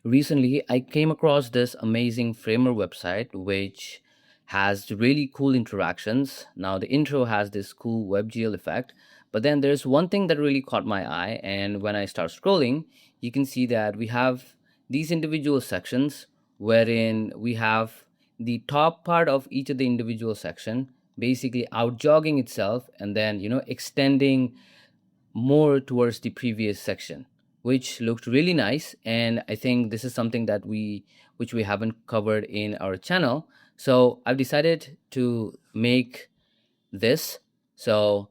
Recently, I came across this amazing Framer website which has really cool interactions. Now, the intro has this cool WebGL effect, but then there's one thing that really caught my eye. And when I start scrolling, you can see that we have these individual sections wherein we have the top part of each of the individual section basically out jogging itself and then extending more towards the previous section, which looked really nice. And I think this is something that which we haven't covered in our channel. So I've decided to make this. So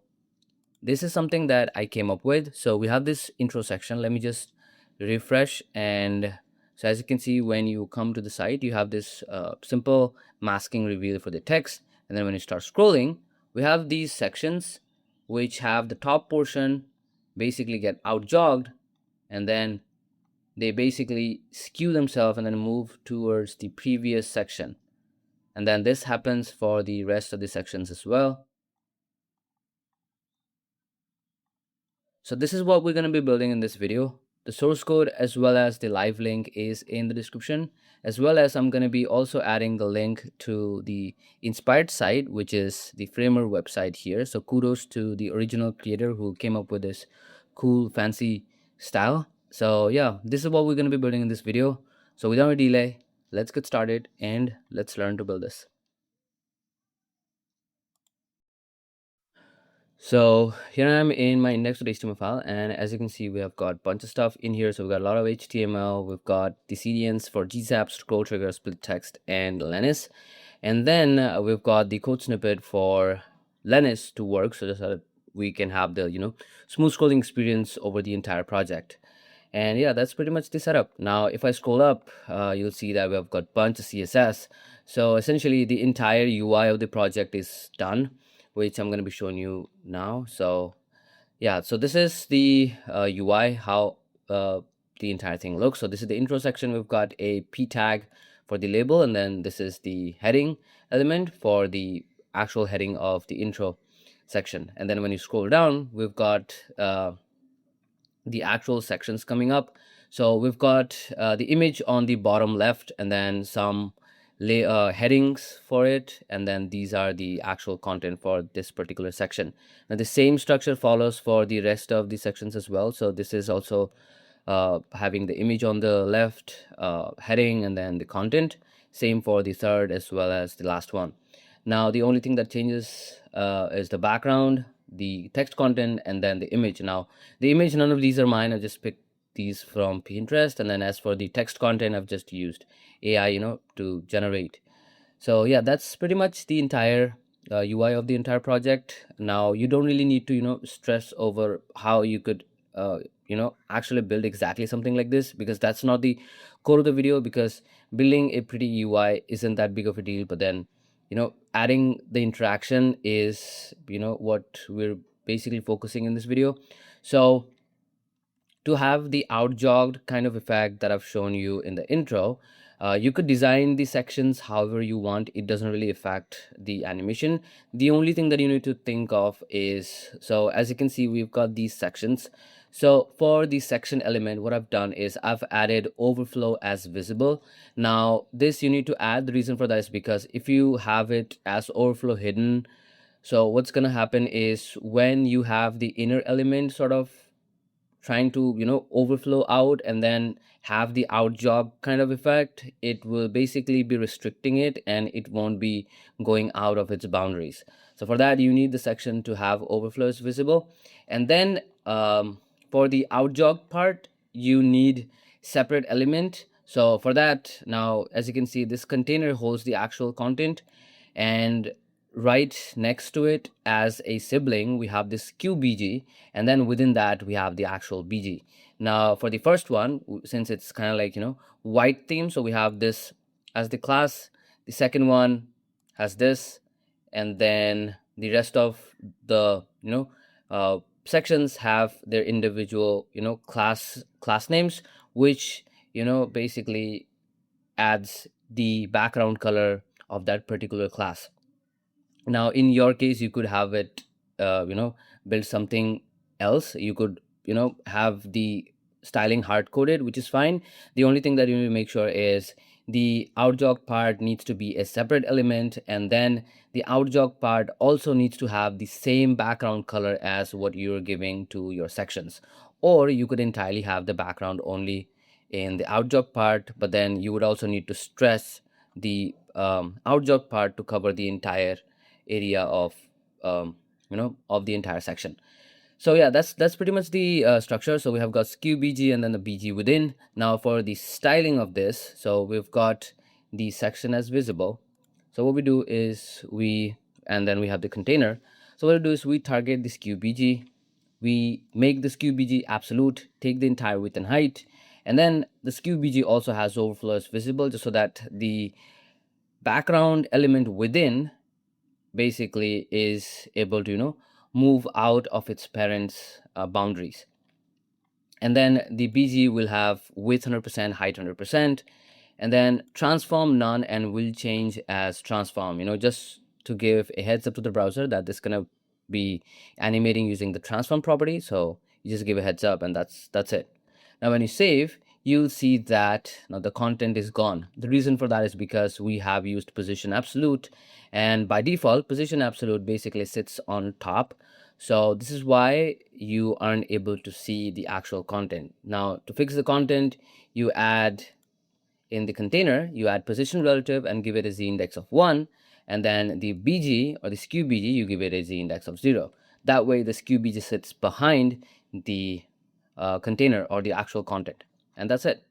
this is something that I came up with. So we have this intro section. Let me just refresh. And so as you can see, when you come to the site, you have this simple masking reveal for the text. And then when you start scrolling, we have these sections which have the top portion basically get out jogged, and then they basically skew themselves and then move towards the previous section. And then this happens for the rest of the sections as well. So this is what we're going to be building in this video. The source code as well as the live link is in the description, as well as I'm going to be also adding the link to the inspired site, which is the Framer website here. So kudos to the original creator who came up with this cool fancy style. So yeah, this is what we're going to be building in this video. So without a delay, let's get started and let's learn to build this. So here I am in my index.html file, and as you can see, we have got a bunch of stuff in here. So we've got a lot of HTML, we've got the CDNs for GZAP, scroll trigger, split text, and Lennis. And then we've got the code snippet for Lennis to work, so that we can have the smooth scrolling experience over the entire project. And yeah, that's pretty much the setup. Now, if I scroll up, you'll see that we've got a bunch of CSS. So essentially, the entire UI of the project is done, which I'm going to be showing you now. So yeah, so this is the UI, how the entire thing looks. So this is the intro section. We've got a p tag for the label, and then this is the heading element for the actual heading of the intro section. And then when you scroll down, we've got the actual sections coming up. So we've got the image on the bottom left, and then some headings for it, and then these are the actual content for this particular section. Now the same structure follows for the rest of the sections as well. So this is also having the image on the left, heading, and then the content. Same for the third as well as the last one. Now the only thing that changes is the background, the text content, and then the image. Now the image, none of these are mine. I just picked these from Pinterest, and then as for the text content, I've just used AI to generate. So yeah, that's pretty much the entire UI of the entire project. Now you don't really need to stress over how you could actually build exactly something like this, because that's not the core of the video, because building a pretty UI isn't that big of a deal. But then adding the interaction is what we're basically focusing in this video. So to have the out jogged kind of effect that I've shown you in the intro, you could design the sections however you want. It doesn't really affect the animation. The only thing that you need to think of is, so as you can see, we've got these sections. So for the section element, what I've done is I've added overflow as visible. Now this you need to add. The reason for that is because if you have it as overflow hidden, so what's going to happen is when you have the inner element sort of trying to overflow out and then have the out job kind of effect, it will basically be restricting it and it won't be going out of its boundaries. So for that, you need the section to have overflows visible. And then for the out jog part, you need separate element. So for that, now as you can see, this container holds the actual content, and right next to it as a sibling we have this QBG, and then within that we have the actual BG. Now for the first one, since it's kind of like white theme, so we have this as the class. The second one has this, and then the rest of the sections have their individual class names, which basically adds the background color of that particular class. Now in your case, you could have it build something else. You could have the styling hard coded, which is fine. The only thing that you need to make sure is the out-jog part needs to be a separate element, and then the out-jog part also needs to have the same background color as what you're giving to your sections. Or you could entirely have the background only in the out-jog part, but then you would also need to stress the out-jog part to cover the entire area of of the entire section. So yeah, that's pretty much the structure. So we have got skew bg and then the bg within. Now for the styling of this, so we've got the section as visible. So what we do is and then we have the container. So what we do is we target the skew bg, we make the skew bg absolute, take the entire width and height, and then the skew bg also has overflow as visible, just so that the background element within basically is able to move out of its parents boundaries. And then the bg will have width 100%, height 100%, and then transform none and will change as transform, just to give a heads up to the browser that this is going to be animating using the transform property. So you just give a heads up, and that's it. Now when you save, you'll see that now the content is gone. The reason for that is because we have used position absolute, and by default position absolute basically sits on top. So this is why you aren't able to see the actual content. Now to fix the content, you add in the container, you add position relative and give it a z-index of 1, and then the bg or the skew bg, you give it a z-index of 0. That way the skew bg sits behind the container or the actual content, and that's it.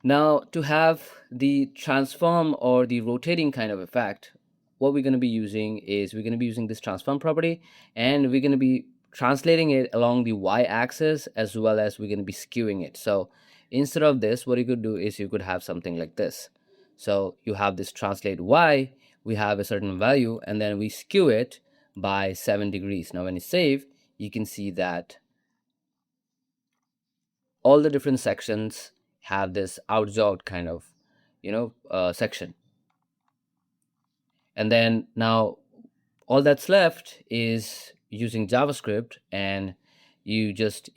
Now to have the transform or the rotating kind of effect, what we're going to be using is we're going to be using this transform property, and we're going to be translating it along the y-axis, as well as we're going to be skewing it. So instead of this, what you could do is you could have something like this. So you have this translate y, we have a certain value, and then we skew it by 7 degrees. Now when you save, you can see that all the different sections have this out-jogged kind of section. And then now all that's left is using JavaScript, and you just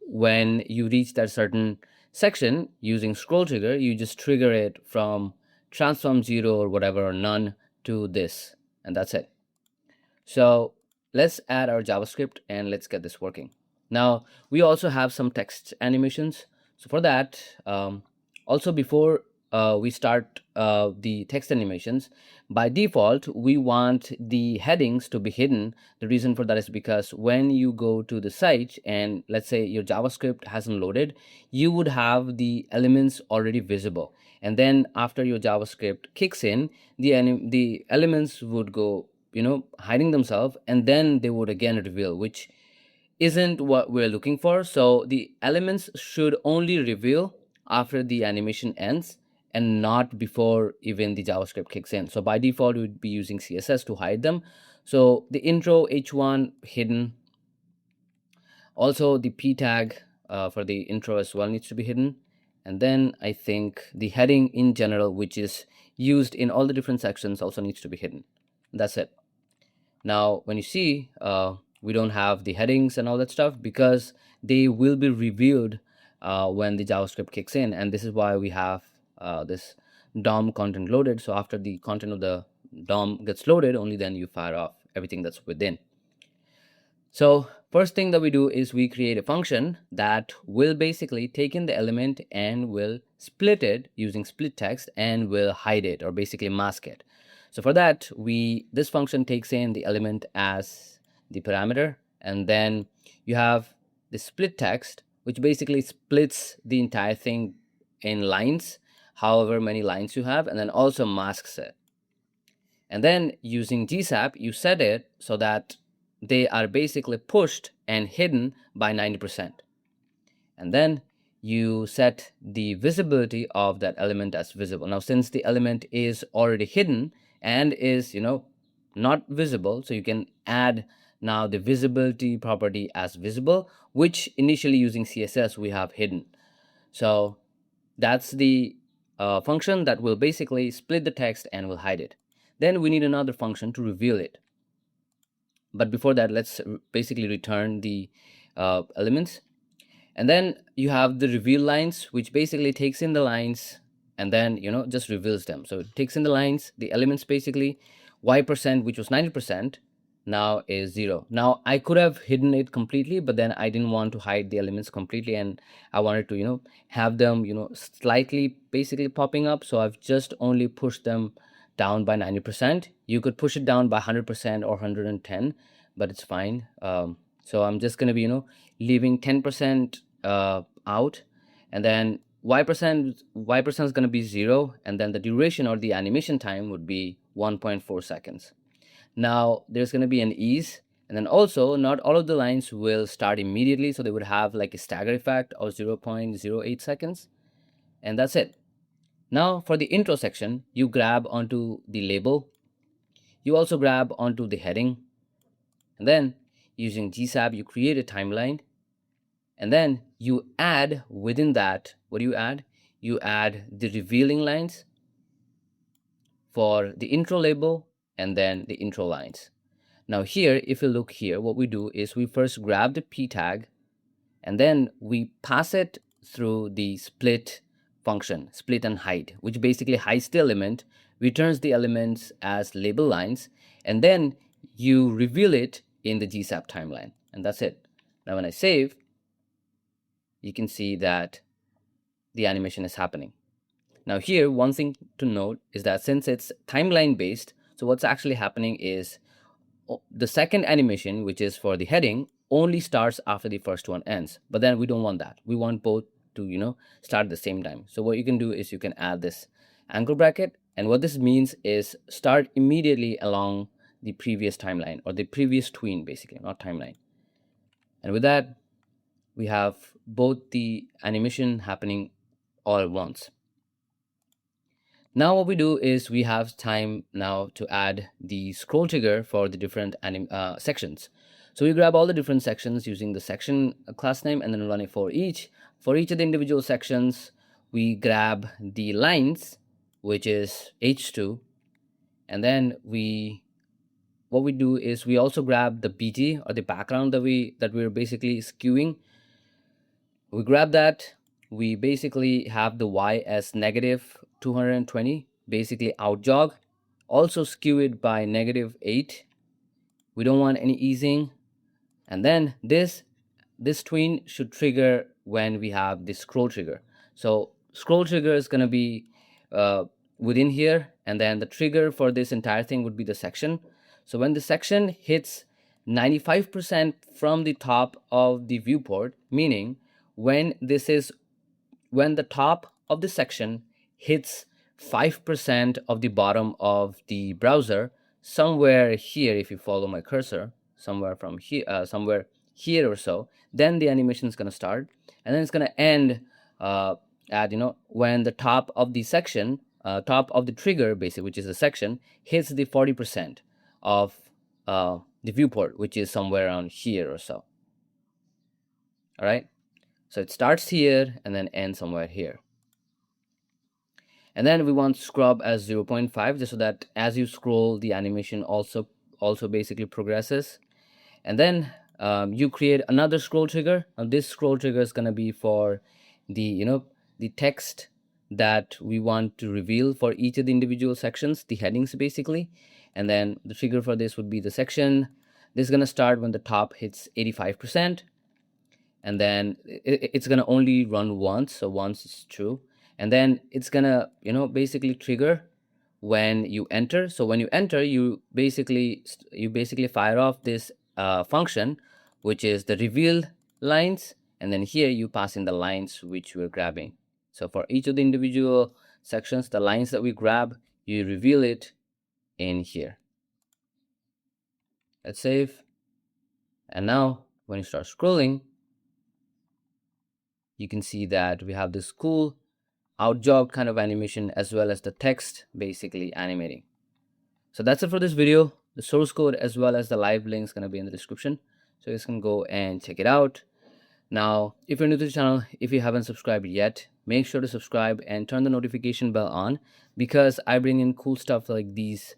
when you reach that certain section using scroll trigger, you just trigger it from transform 0 or whatever or none to this, and that's it. So let's add our JavaScript and let's get this working. Now we also have some text animations. So for that, also before we start the text animations, by default we want the headings to be hidden. The reason for that is because when you go to the site and let's say your JavaScript hasn't loaded, you would have the elements already visible, and then after your JavaScript kicks in, the elements would go hiding themselves, and then they would again reveal, which isn't what we're looking for. So the elements should only reveal after the animation ends and not before even the JavaScript kicks in. So by default, we would be using CSS to hide them. So the intro h1 hidden. Also the p tag for the intro as well needs to be hidden. And then I think the heading in general, which is used in all the different sections, also needs to be hidden. That's it. Now when you see we don't have the headings and all that stuff because they will be revealed when the JavaScript kicks in, and this is why we have this DOM content loaded. So after the content of the DOM gets loaded, only then you fire off everything that's within. So first thing that we do is we create a function that will basically take in the element and will split it using split text and will hide it or basically mask it. So for that, this function takes in the element as the parameter, and then you have the split text, which basically splits the entire thing in lines, however many lines you have, and then also masks it. And then using GSAP, you set it so that they are basically pushed and hidden by 90%. And then you set the visibility of that element as visible. Now, since the element is already hidden and is, not visible, so you can add now the visibility property as visible, which initially using CSS we have hidden. So that's the function that will basically split the text and will hide it. Then we need another function to reveal it. But before that, let's basically return the elements. And then you have the reveal lines, which basically takes in the lines and then just reveals them. So it takes in the lines, the elements basically. Y%, which was 90%, now is 0. Now I could have hidden it completely, but then I didn't want to hide the elements completely, and I wanted to have them slightly basically popping up. So I've just only pushed them down by 90%. You could push it down by 100% or 110, but it's fine. So I'm just going to be leaving 10% out, and then y% is going to be 0, and then the duration or the animation time would be 1.4 seconds. Now there's going to be an ease, and then also not all of the lines will start immediately, so they would have like a stagger effect of 0.08 seconds, and that's it. Now for the intro section, you grab onto the label, you also grab onto the heading, and then using GSAP you create a timeline, and then you add within that, what do you add? You add the revealing lines for the intro label and then the intro lines. Now here, if you look here, what we do is we first grab the p tag, and then we pass it through the split function, split and hide, which basically hides the element, returns the elements as label lines, and then you reveal it in the GSAP timeline, and that's it. Now when I save, you can see that the animation is happening. Now here, one thing to note is that since it's timeline based, so what's actually happening is the second animation, which is for the heading, only starts after the first one ends. But then we don't want that. We want both to start at the same time. So what you can do is you can add this angle bracket, and what this means is start immediately along the previous timeline, or the previous tween basically, not timeline. And with that, we have both the animation happening all at once. Now what we do is we have time now to add the scroll trigger for the different sections. So we grab all the different sections using the section class name and then run it for each. For each of the individual sections, we grab the lines, which is h2, and then what we do is we also grab the BG, or the background that we're basically skewing. We grab that. We basically have the y as negative 220, basically out-jog. Also skew it by -8. We don't want any easing. And then this tween should trigger when we have the scroll trigger. So scroll trigger is going to be within here, and then the trigger for this entire thing would be the section. So when the section hits 95% from the top of the viewport, meaning when the top of the section hits 5% of the bottom of the browser, somewhere here, if you follow my cursor, somewhere from here, somewhere here or so, then the animation is going to start, and then it's going to end at when the top of the section, top of the trigger basically, which is the section, hits the 40% of the viewport, which is somewhere around here or so. All right, so it starts here and then ends somewhere here. And then we want scrub as 0.5, just so that as you scroll, the animation also basically progresses. And then you create another scroll trigger. Now this scroll trigger is going to be for the the text that we want to reveal for each of the individual sections, the headings basically. And then the trigger for this would be the section. This is going to start when the top hits 85%, and then it's going to only run once, so once is true. And then it's gonna basically trigger when you enter. So when you enter, you basically fire off this function, which is the reveal lines, and then here you pass in the lines which we're grabbing. So for each of the individual sections, the lines that we grab, you reveal it in here. Let's save. And now when you start scrolling, you can see that we have this cool out-jog kind of animation, as well as the text basically animating. So that's it for this video. The source code as well as the live link is going to be in the description, so you guys can go and check it out. Now, if you're new to the channel, if you haven't subscribed yet, make sure to subscribe and turn the notification bell on, because I bring in cool stuff like these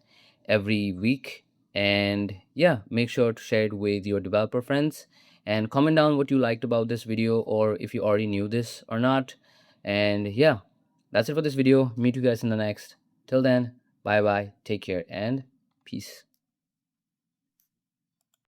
every week. And yeah, make sure to share it with your developer friends, and comment down what you liked about this video, or if you already knew this or not. And yeah, that's it for this video. Meet you guys in the next. Till then, bye bye, take care, and peace.